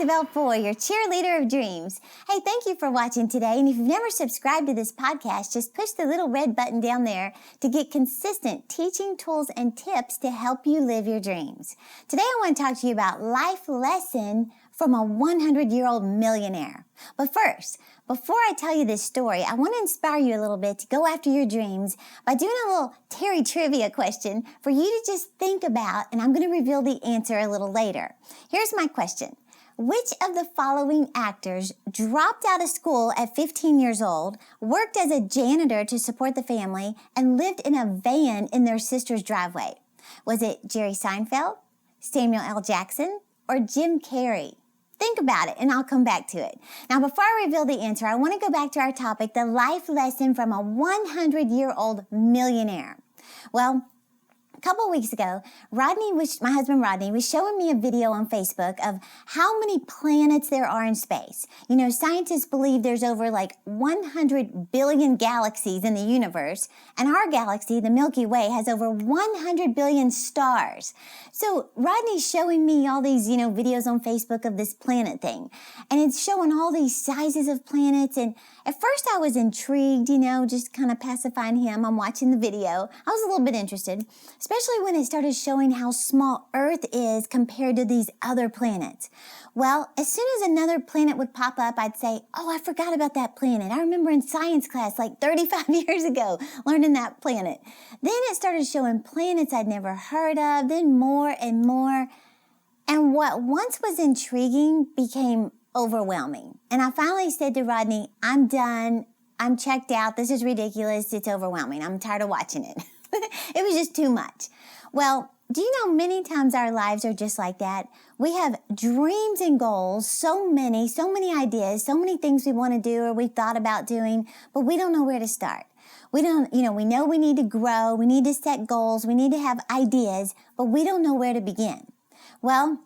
Savelle for your cheerleader of dreams. Hey, thank you for watching today. And if you've never subscribed to this podcast, just push the little red button down there to get consistent teaching tools and tips to help you live your dreams. Today, I want to talk to you about life lesson from a 100-year-old millionaire. But first, before I tell you this story, I want to inspire you a little bit to go after your dreams by doing a little Terri trivia question for you to just think about, and I'm going to reveal the answer a little later. Here's my question. Which of the following actors dropped out of school at 15 years old, worked as a janitor to support the family, and lived in a van in their sister's driveway? Was it Jerry Seinfeld, Samuel L. Jackson, or Jim Carrey? Think about it, and I'll come back to it. Now, before I reveal the answer, I want to go back to our topic, the life lesson from a 100-year-old millionaire. Well, a couple of weeks ago, my husband Rodney was showing me a video on Facebook of how many planets there are in space. You know, scientists believe there's over 100 billion galaxies in the universe, and our galaxy, the Milky Way, has over 100 billion stars. So Rodney's showing me all these, videos on Facebook of this planet thing, and it's showing all these sizes of planets, and at first I was intrigued, just kind of pacifying him. I'm watching the video. I was a little bit interested, especially when it started showing how small Earth is compared to these other planets. Well, as soon as another planet would pop up, I'd say, oh, I forgot about that planet. I remember in science class 35 years ago learning that planet. Then it started showing planets I'd never heard of, then more and more. And what once was intriguing became overwhelming. And I finally said to Rodney, I'm done. I'm checked out. This is ridiculous. It's overwhelming. I'm tired of watching it. It was just too much. Well, do you know many times our lives are just like that? We have dreams and goals, so many ideas, so many things we want to do or we've thought about doing, but we don't know where to start. We know we need to grow, we need to set goals, we need to have ideas, but we don't know where to begin. Well,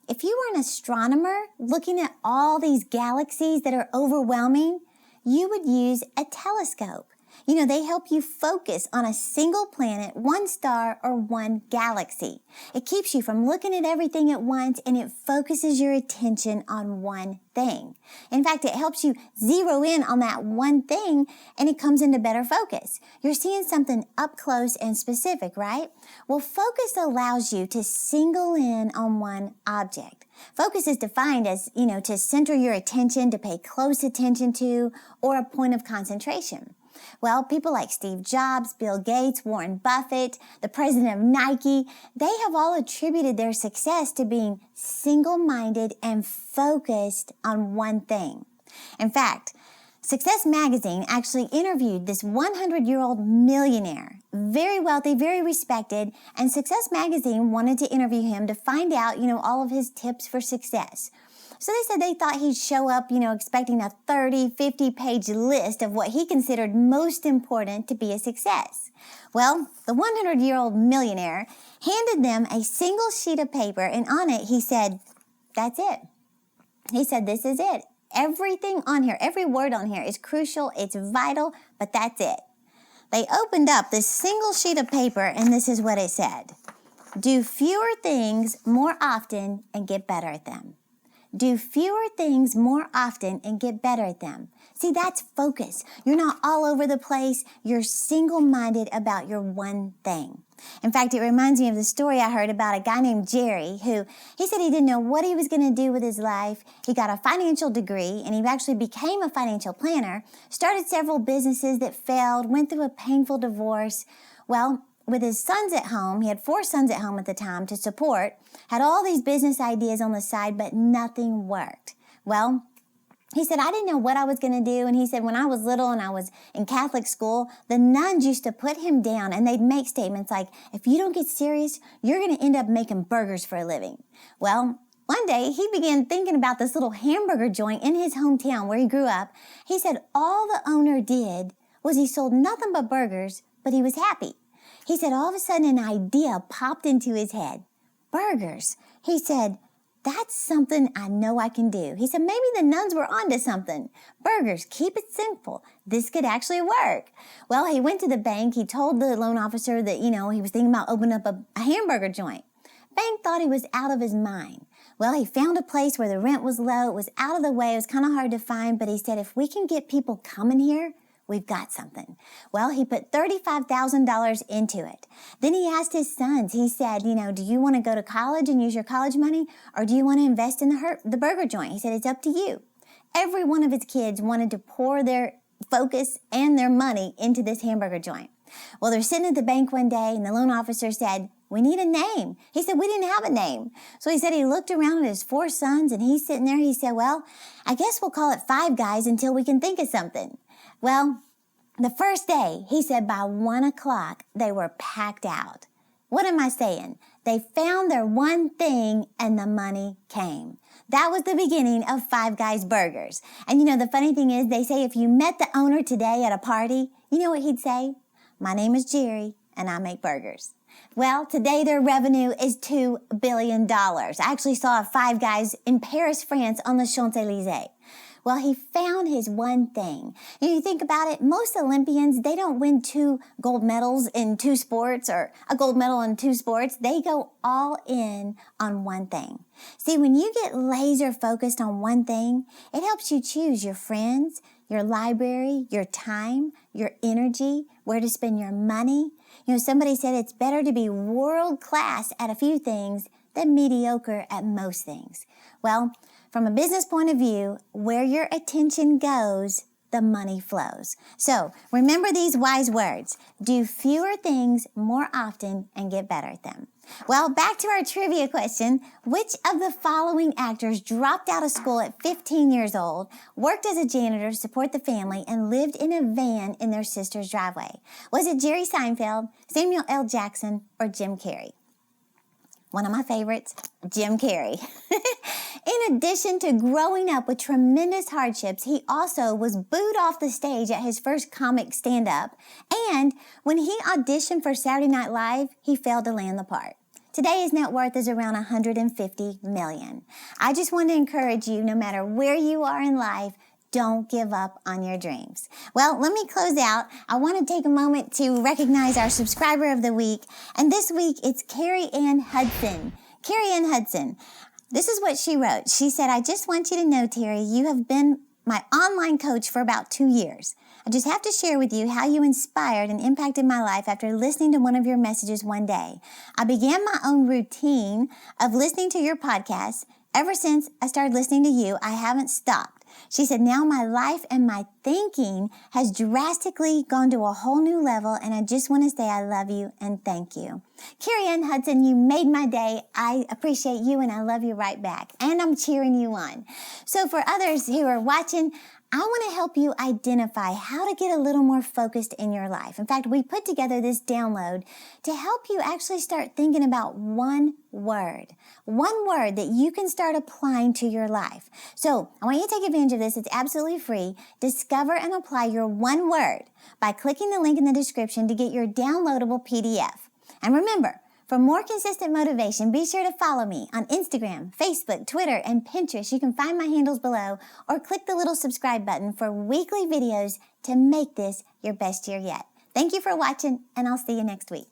if you were an astronomer looking at all these galaxies that are overwhelming, you would use a telescope. They help you focus on a single planet, one star, or one galaxy. It keeps you from looking at everything at once, and it focuses your attention on one thing. In fact, it helps you zero in on that one thing, and it comes into better focus. You're seeing something up close and specific, right? Well, focus allows you to single in on one object. Focus is defined as, to center your attention, to pay close attention to, or a point of concentration. Well, people like Steve Jobs, Bill Gates, Warren Buffett, the president of Nike, they have all attributed their success to being single-minded and focused on one thing. In fact, Success Magazine actually interviewed this 100-year-old millionaire, very wealthy, very respected, and Success Magazine wanted to interview him to find out, all of his tips for success. So they said they thought he'd show up, expecting a 30, 50-page list of what he considered most important to be a success. Well, the 100-year-old millionaire handed them a single sheet of paper, and on it he said, that's it. He said, this is it. Everything on here, every word on here is crucial, it's vital, but that's it. They opened up this single sheet of paper, and this is what it said. Do fewer things more often and get better at them. Do fewer things more often and get better at them. See, that's focus. You're not all over the place. You're single-minded about your one thing. In fact, it reminds me of the story I heard about a guy named Jerry who, he said he didn't know what he was going to do with his life. He got a financial degree, and he actually became a financial planner, started several businesses that failed, went through a painful divorce. Well, with his sons at home, he had 4 sons at home at the time to support, had all these business ideas on the side, but nothing worked. Well, he said, I didn't know what I was going to do. And he said, when I was little and I was in Catholic school, the nuns used to put him down and they'd make statements like, if you don't get serious, you're going to end up making burgers for a living. Well, one day he began thinking about this little hamburger joint in his hometown where he grew up. He said all the owner did was he sold nothing but burgers, but he was happy. He said all of a sudden an idea popped into his head. Burgers. He said, that's something I know I can do. He said, maybe the nuns were onto something. Burgers, keep it simple. This could actually work. Well, he went to the bank. He told the loan officer that, he was thinking about opening up a hamburger joint. Bank thought he was out of his mind. Well, he found a place where the rent was low. It was out of the way. It was kind of hard to find, but he said, if we can get people coming here, we've got something. Well, he put $35,000 into it. Then he asked his sons, he said, do you want to go to college and use your college money, or do you want to invest in the burger joint? He said, it's up to you. Every one of his kids wanted to pour their focus and their money into this hamburger joint. Well, they're sitting at the bank one day, and the loan officer said, we need a name. He said, we didn't have a name. So he said he looked around at his 4 sons, and he's sitting there. He said, well, I guess we'll call it Five Guys until we can think of something. Well, the first day, he said by 1 o'clock, they were packed out. What am I saying? They found their one thing, and the money came. That was the beginning of Five Guys Burgers. And the funny thing is, they say if you met the owner today at a party, you know what he'd say? My name is Jerry, and I make burgers. Well, today their revenue is $2 billion. I actually saw a Five Guys in Paris, France on the Champs-Élysées. Well, he found his one thing. You think about it, most Olympians, they don't win 2 gold medals in 2 sports or a gold medal in 2 sports. They go all in on one thing. See, when you get laser focused on one thing, it helps you choose your friends, your library, your time, your energy, where to spend your money. Somebody said it's better to be world class at a few things than mediocre at most things. Well, from a business point of view, where your attention goes, the money flows. So remember these wise words. Do fewer things more often and get better at them. Well, back to our trivia question. Which of the following actors dropped out of school at 15 years old, worked as a janitor to support the family, and lived in a van in their sister's driveway? Was it Jerry Seinfeld, Samuel L. Jackson, or Jim Carrey? One of my favorites, Jim Carrey. In addition to growing up with tremendous hardships, he also was booed off the stage at his first comic stand-up. And when he auditioned for Saturday Night Live, he failed to land the part. Today, his net worth is around $150 million. I just want to encourage you, no matter where you are in life, don't give up on your dreams. Well, let me close out. I want to take a moment to recognize our subscriber of the week. And this week, it's Carrie Ann Hudson. Carrie Ann Hudson. This is what she wrote. She said, I just want you to know, Terri, you have been my online coach for about 2 years. I just have to share with you how you inspired and impacted my life after listening to one of your messages one day. I began my own routine of listening to your podcast. Ever since I started listening to you, I haven't stopped. She said, now my life and my thinking has drastically gone to a whole new level, and I just want to say I love you and thank you. Carrie Ann Hudson, you made my day. I appreciate you, and I love you right back. And I'm cheering you on. So for others who are watching, I want to help you identify how to get a little more focused in your life. In fact, we put together this download to help you actually start thinking about one word that you can start applying to your life. So I want you to take advantage of this. It's absolutely free. Discover and apply your one word by clicking the link in the description to get your downloadable PDF. And remember, for more consistent motivation, be sure to follow me on Instagram, Facebook, Twitter, and Pinterest. You can find my handles below or click the little subscribe button for weekly videos to make this your best year yet. Thank you for watching, and I'll see you next week.